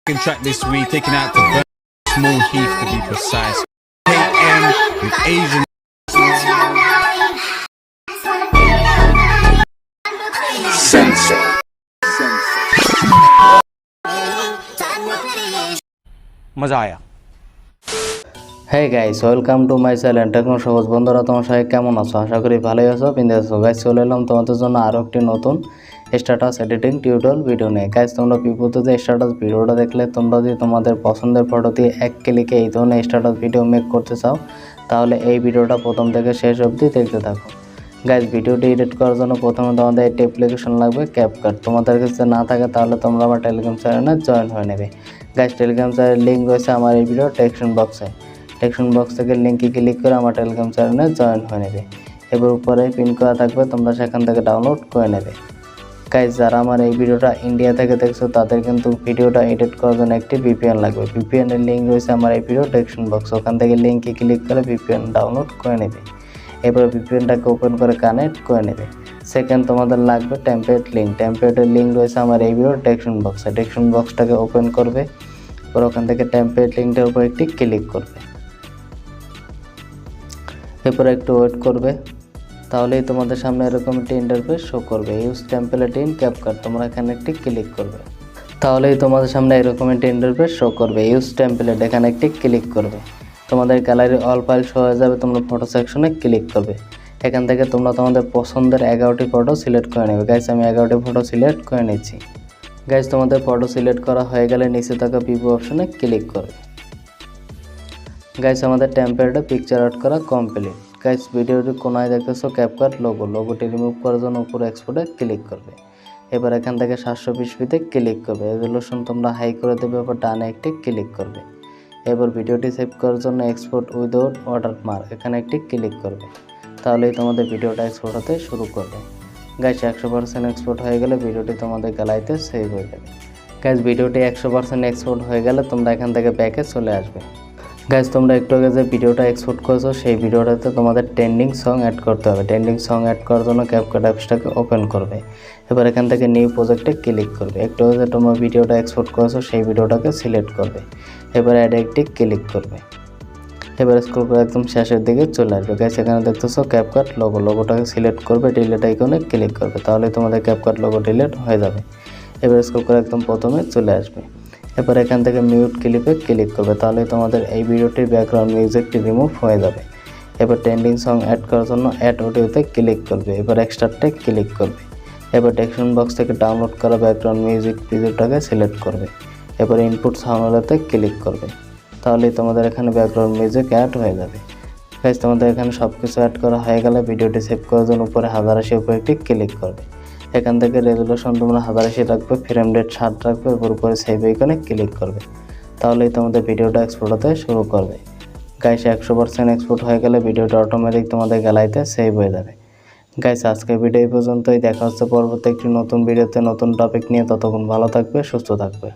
track this week, taking out the small heath to be precise. KM with Asian. मजा आया। Hey guys, welcome to my channel techno Sabuj. বন্ধুরা তোমরা সবাই কেমন আছো? আশা করি ভালোই আছো। বিন্দাস আছো। গাইস চলে এলাম তোমাদের জন্য আরো একটি নতুন স্ট্যাটাস এডিটিং টিউটোরিয়াল ভিডিও নিয়ে। গাইস তোমরা বিপদে স্ট্যাটাস ভিডিওটা দেখলে তোমরা যদি তোমাদের পছন্দের ফটো দিয়ে এক ক্লিকে এই ধরনের স্ট্যাটাস ভিডিও মেক করতে চাও তাহলে এই ভিডিওটা প্রথম থেকে শেষ অবধি দেখতে থাকো। গাইস ভিডিওটি এডিট করার জন্য প্রথমে তোমাদের একটি অ্যাপ্লিকেশন লাগবে ক্যাপকাট। তোমাদের কাছে না থাকে তাহলে তোমরা আমার টেলিগ্রাম চ্যানেলে জয়েন হয়ে নেবে। গাইস টেলিগ্রাম চ্যানেলের লিংক রয়েছে আমার এই ভিডিও ডেসক্রিপশন বক্সে। ডেসক্রিপশন বক্স থেকে লিংকে ক্লিক করে আমার টেলিগ্রাম চ্যানেলে জয়েন হয়ে নেবে। এবার উপরে পিন করা থাকবে, তোমরা সেখান থেকে ডাউনলোড করে নেবে। গাইস যারা আমার এই ভিডিওটা ইন্ডিয়া থেকে দেখছো তাদের কিন্তু ভিডিওটা এডিট করার জন্য একটি ভিপিএন লাগবে। ভিপিএন এর লিংক রয়েছে আমার এই ভিডিও ডেসক্রিপশন বক্স, ওখান থেকে লিংকে ক্লিক করে ভিপিএন ডাউনলোড করে নেবে। এবার ভিপিএনটাকে ওপেন করে কানেক্ট করে নেবে। সেকেন্ড তোমাদের লাগবে টেমপ্লেট লিংক। টেমপ্লেটের লিংক রয়েছে আমার এই ভিডিও ডেসক্রিপশন বক্সে। ডেসক্রিপশন বক্সটাকে ওপেন করবে, এবার ওখান থেকে টেমপ্লেট লিংকটার উপর একটি ক্লিক করবে। এরপর একটু ওয়েট করবে, তাহলেই তোমাদের সামনে এরকম একটি ইন্টারফেস শো করবে। ইউজ টেমপ্লেট ইন ক্যাপকাট, তোমরা এখানে একটি ক্লিক করবে। তাহলেই তোমাদের সামনে এরকম একটি ইন্টারফেস শো করবে। ইউজ টেমপ্লেট এখানে একটি ক্লিক করবে। তোমাদের গ্যালারি অল ফাইল শো হয়ে যাবে, তোমরা ফটো সেকশনে ক্লিক করবে। এখান থেকে তোমরা তোমাদের পছন্দের 11টি ফটো সিলেক্ট করে নেবে। গাইস আমি 11টি ফটো সিলেক্ট করে নিচ্ছি। গাইস তোমাদের ফটো সিলেক্ট করা হয়ে গেলে নিচে থাকা প্রিভিউ অপশনে ক্লিক করবে। গাইস আমাদের টেমপ্লেটে পিকচার আউট করা কমপ্লিট। গাইস ভিডিওটি কোনায় দেখতেছো ক্যাপকাট লোগোটি রিমুভ করার জন্য উপরে এক্সপোর্টে ক্লিক করবে। এবার এখান থেকে 720p ক্লিক করবে। রেজোলিউশন তোমরা হাই করে দেবে, এবার ডানে একটি ক্লিক করবে। এবার ভিডিওটি সেভ করার জন্য এক্সপোর্ট উইদাউট ওয়াটারমার্ক এখানে একটি ক্লিক করবে। তাহলেই তোমাদের ভিডিওটা এক্সপোর্ট হতে শুরু করবে। গাইস 100% এক্সপোর্ট হয়ে গেলে ভিডিওটি তোমাদের গ্যালারিতে সেভ হয়ে যাবে। গাইস ভিডিওটি 100% এক্সপোর্ট হয়ে গেলে তোমরা এখান থেকে ব্যাকে চলে আসবে। গাইস তোমরা একটু আগে যে ভিডিওটা এক্সপোর্ট করেছো সেই ভিডিওটাতে তোমাদের ট্রেন্ডিং সং অ্যাড করতে হবে। ট্রেন্ডিং সং অ্যাড করার জন্য ক্যাপকাট অ্যাপসটাকে ওপেন করবে। এবার এখান থেকে নিউ প্রজেক্টে ক্লিক করবে। একটু আগে তোমরা ভিডিওটা এক্সপোর্ট করেছো সেই ভিডিওটাকে সিলেক্ট করবে। এবার অ্যাড একটি ক্লিক করবে। এবার স্ক্রল করে একদম শেষের দিকে চলে আসবে। গাইস এখানে দেখতেছো ক্যাপকাট লোগোটাকে সিলেক্ট করবে, ডিলিট আইকনে ক্লিক করবে। তাহলে তোমাদের ক্যাপকাট লোগো ডিলিট হয়ে যাবে। এবার স্ক্রল করে একদম প্রথমে চলে আসবে। এবার এখান থেকে মিউট ক্লিপে ক্লিক করবে, তাহলে তোমাদের এই ভিডিওটির ব্যাকগ্রাউন্ড মিউজিকটি রিমুভ হয়ে যাবে। এবার ট্রেন্ডিং সং অ্যাড করার জন্য অ্যাড অডিওতে ক্লিক করবে। এবার এক্সট্রাক্টে ক্লিক করবে। এবার ডেসক্রিপশন বক্স থেকে ডাউনলোড করা ব্যাকগ্রাউন্ড মিউজিক ভিডিওটাকে সিলেক্ট করবে। এবার ইনপুট সাউন্ডে ক্লিক করবে, তাহলেই তোমাদের এখানে ব্যাকগ্রাউন্ড মিউজিক অ্যাড হয়ে যাবে। গাইস তোমাদের এখানে সব কিছু অ্যাড করা হয়ে গেলে ভিডিওটি সেভ করার জন্য উপরে 1080 উপরে একটি ক্লিক করবে। এখান থেকে রেজোলিউশন তোমরা 1080 রাখবে, ফ্রেম রেট 60 রাখবে, এর উপরে সেভ আইকনে ক্লিক করবে। তাহলেই তোমাদের ভিডিওটা এক্সপোর্ট হতে শুরু করবে। গাইস 100% এক্সপোর্ট হয়ে গেলে ভিডিওটা অটোমেটিক তোমাদের গ্যালারিতে সেভ হয়ে যাবে। গাইস আজকের ভিডিও এই পর্যন্তই। দেখা হচ্ছে পরবর্তী একটি নতুন ভিডিওতে নতুন টপিক নিয়ে। ততক্ষণ ভালো থাকবে, সুস্থ থাকবে।